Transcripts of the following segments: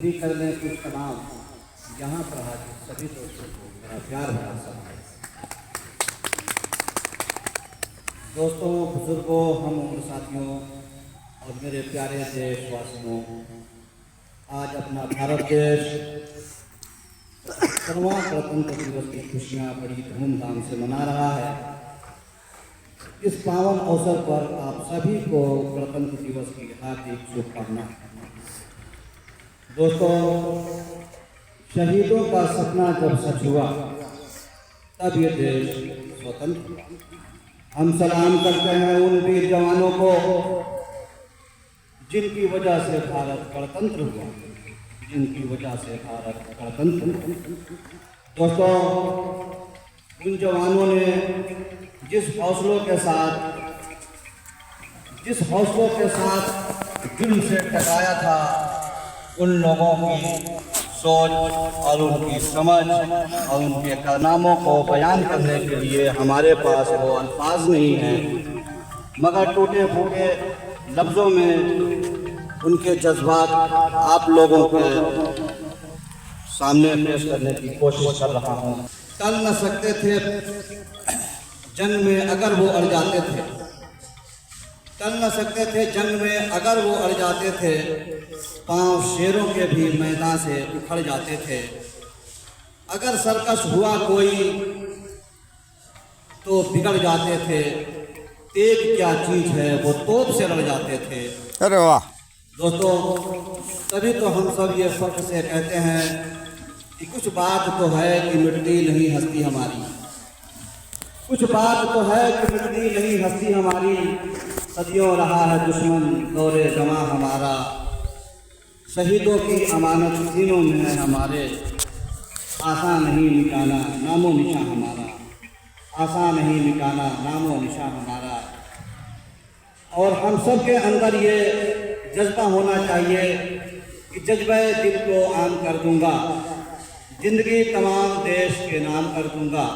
भी कर लें कुछ तमाम यहाँ पर हाजिर सभी दोस्तों को मेरा प्यार भरा सलाम। दोस्तों, बुजुर्गों, हम उम्र साथियों और मेरे प्यारे देशवासियों, आज अपना भारत देश 70वां गणतंत्र दिवस की खुशियाँ बड़ी धूमधाम से मना रहा है। इस पावन अवसर पर आप सभी को गणतंत्र दिवस की हार्दिक शुभकामनाएं। दोस्तों, शहीदों का सपना जब सच हुआ तब ये देश स्वतंत्र हुआ। हम सलाम करते हैं उन वीर जवानों को जिनकी वजह से भारत गणतंत्र हुआ, जिनकी वजह से भारत गणतंत्र हुआ। दोस्तों, उन जवानों ने जिस हौसलों के साथ जुल्म से टकराया था, उन लोगों की सोच और उनकी समझ और उनके कारनामों को बयान करने के लिए हमारे पास वो अल्फाज नहीं हैं, मगर टूटे फूटे लफ्ज़ों में उनके जज्बात आप लोगों के सामने पेश करने की कोशिश कर रहा हूँ। टल न सकते थे जंग में अगर वो अड़ जाते थे, टल न सकते थे जंग में अगर वो अड़ जाते थे, पांव शेरों के भी मैदान से उखड़ जाते थे। अगर सर्कस हुआ कोई तो बिगड़ जाते थे, तेज क्या चीज है वो तोप से लड़ जाते थे। अरे वाह दोस्तों, तभी तो हम सब ये फख्र से कहते हैं कि कुछ बात तो है कि मिटती नहीं हस्ती हमारी, कुछ बात तो है कि मिटती नहीं हस्ती हमारी। सदियों रहा है दुश्मन दौरे जमा हमारा, शहीदों की अमानत सीनों में है हमारे। आसान नहीं मिटाना नामो निशा हमारा, आसान नहीं मिटाना नामो निशा हमारा। और हम सब के अंदर ये जज्बा होना चाहिए कि जज्बे दिल को आम कर दूंगा, जिंदगी तमाम देश के नाम कर दूंगा।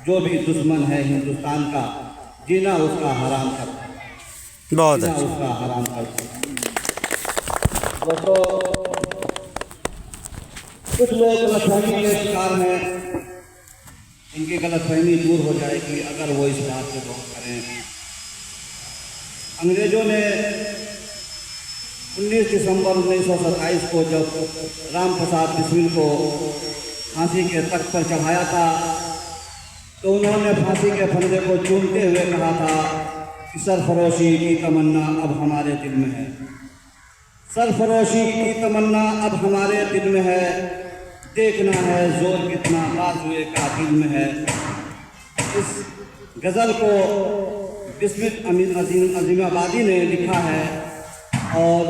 जो भी दुश्मन है हिंदुस्तान का, जीना उसका हराम कर, बहुत जीना अच्छा। उसका हराम कर। दोस्तों, कुछ लोग गलतफहमी के शिकार हैं, इनकी गलतफहमी दूर हो जाएगी अगर वो इस बात पे गौर करें। अंग्रेजों ने 19 दिसंबर 1927 को जब राम प्रसाद बिस्मिल को फांसी के तख्त पर चढ़ाया था, तो उन्होंने फांसी के फंदे को चूमते हुए कहा था कि सरफरोशी की तमन्ना अब हमारे दिल में है, सरफरोशी की तमन्ना अब हमारे दिल में है। देखना है जोर कितना बाजुए कातिल में है। इस गज़ल को बिस्मित अजीमाबादी ने लिखा है और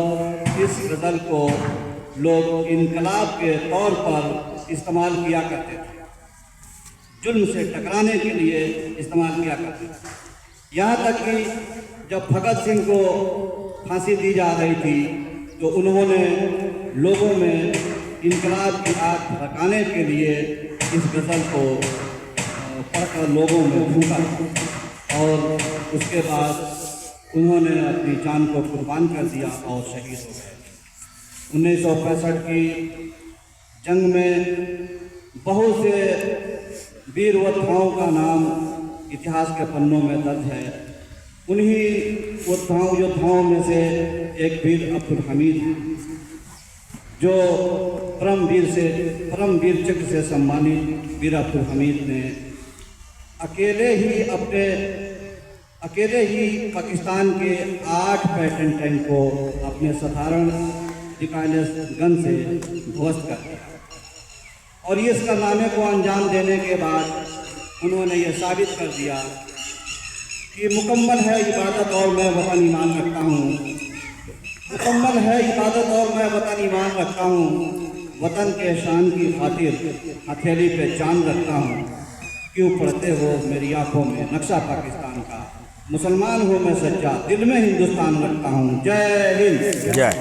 इस गज़ल को लोग इनकलाब के तौर पर इस्तेमाल किया करते थे, जुल्म से टकराने के लिए इस्तेमाल किया करते थे। यहाँ तक कि जब भगत सिंह को फांसी दी जा रही थी तो उन्होंने लोगों में इनकलाब की आग भड़काने के लिए इस गज़ल को पढ़कर लोगों में फूंका और उसके बाद उन्होंने अपनी जान को कुर्बान कर दिया और शहीद हो गए। 1965 की जंग में बहुत से वीर योद्धाओं का नाम इतिहास के पन्नों में दर्ज है। उन्हीं योद्धाओं में से एक वीर अब्दुल हमीद, जो परमवीर चक्र से सम्मानित वीर अब्दुल हमीद ने अकेले ही पाकिस्तान के 8 पैटर्न टैंक को अपने साधारण डिफेंस गन से ध्वस्त कर दिया। और इस कारनामे को अंजाम देने के बाद उन्होंने ये साबित कर दिया कि मुकम्मल है इबादत और मैं वतन ईमान रखता हूँ, मुकम्मल है इबादत और मैं वतन ईमान रखता हूँ। वतन के शान की खातिर हथेली पे जान रखता हूँ। क्यों पढ़ते हो मेरी आंखों में नक्शा पाकिस्तान का, मुसलमान हूँ मैं सच्चा, दिल में हिंदुस्तान रखता हूँ। जय हिंद। जय।